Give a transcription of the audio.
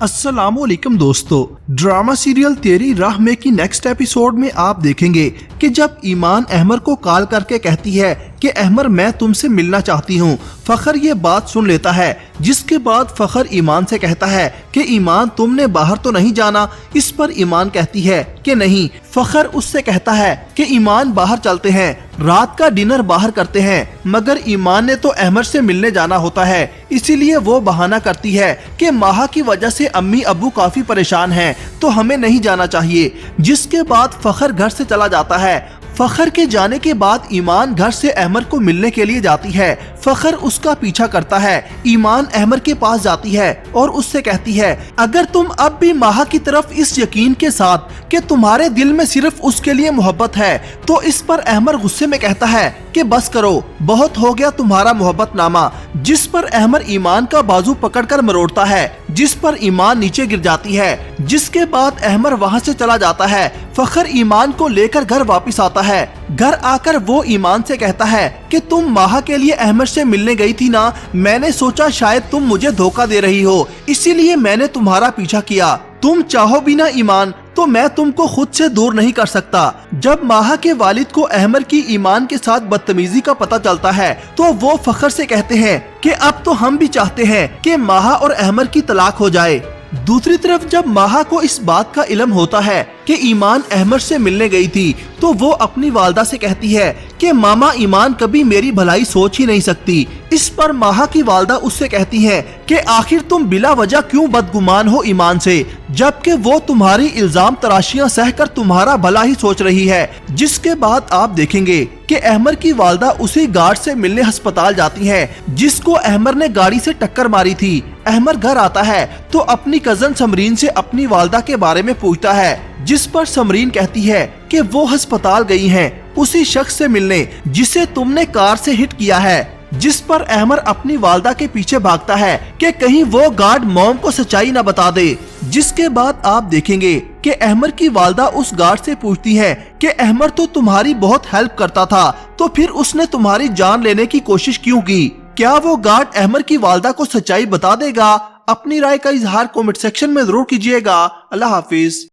अस्सलामुअलैकुम दोस्तों, drama serial तेरी राह में की नेक्स्ट एपिसोड में आप देखेंगे कि जब ईमान अहमर को कॉल करके कहती है कि अहमर मैं तुमसे मिलना चाहती हूँ। फखर ये बात सुन लेता है, जिसके बाद फखर ईमान से कहता है कि ईमान तुमने बाहर तो नहीं जाना। इस पर ईमान कहती है कि नहीं। फखर उससे कहता है कि ईमान बाहर चलते हैं, रात का डिनर बाहर करते हैं, मगर ईमान ने तो अहमर से मिलने जाना होता है, इसीलिए वो बहाना करती है कि माहा की वजह से अम्मी अब्बू काफी परेशान हैं, तो हमें नहीं जाना चाहिए। जिसके बाद फखर घर से चला जाता है। फखर के जाने के बाद ईमान घर से अहमर को मिलने के लिए जाती है। फखर उसका पीछा करता है। ईमान अहमर के पास जाती है और उससे कहती है, अगर तुम अब भी माहा की तरफ इस यकीन के साथ कि तुम्हारे दिल में सिर्फ उसके लिए मोहब्बत है, तो इस पर अहमर गुस्से में कहता है कि बस करो, बहुत हो गया तुम्हारा मोहब्बत नामा। जिस पर अहमर ईमान का बाजू पकड़कर मरोड़ता है, जिस पर ईमान नीचे गिर जाती है। जिसके बाद अहमर वहां से चला जाता है। फखर ईमान को लेकर घर वापस आता है। घर आकर वो ईमान से कहता है कि तुम माहा के लिए अहमर से मिलने गई थी ना, मैंने सोचा शायद तुम मुझे धोखा दे रही हो, इसीलिए मैंने तुम्हारा पीछा किया। तुम चाहो भी ना ईमान तो मैं तुमको खुद से दूर नहीं कर सकता। जब माहा के वालिद को अहमर की ईमान के साथ बदतमीजी का पता चलता है, तो वो फखर से कहते हैं कि अब तो हम भी चाहते हैं कि माहा और अहमर की तलाक हो जाए। दूसरी तरफ जब माहा को इस बात का इल्म होता है कि ईमान अहमर से मिलने गई थी, तो वो अपनी वालदा से कहती है कि मामा ईमान कभी मेरी भलाई सोच ही नहीं सकती। इस पर माहा की वालदा उससे कहती है कि आखिर तुम बिला वजह क्यों बदगुमान हो ईमान से, जबकि वो तुम्हारी इल्जाम तराशियां सहकर तुम्हारा भला ही सोच रही है। जिसके बाद आप देखेंगे कि अहमर की वालदा उसी गार्ड से मिलने अस्पताल जाती है, जिसको अहमर ने गाड़ी से टक्कर मारी थी। अहमर घर आता है तो अपनी कजन समरीन से अपनी वालदा के बारे में पूछता है, जिस पर समरीन कहती है कि वो अस्पताल गई हैं उसी शख्स से मिलने जिसे तुमने कार से हिट किया है। जिस पर अहमर अपनी वालदा के पीछे भागता है कि कहीं वो गार्ड मॉम को सच्चाई न बता दे। जिसके बाद आप देखेंगे कि अहमर की वालदा उस गार्ड से पूछती है कि अहमर तो तुम्हारी बहुत हेल्प करता था, तो फिर उसने तुम्हारी जान लेने की कोशिश क्यों की? क्या वो गार्ड अहमर की वालदा को सच्चाई बता देगा? अपनी राय का इजहार कमेंट सेक्शन में जरूर कीजिएगा। अल्लाह हाफिज।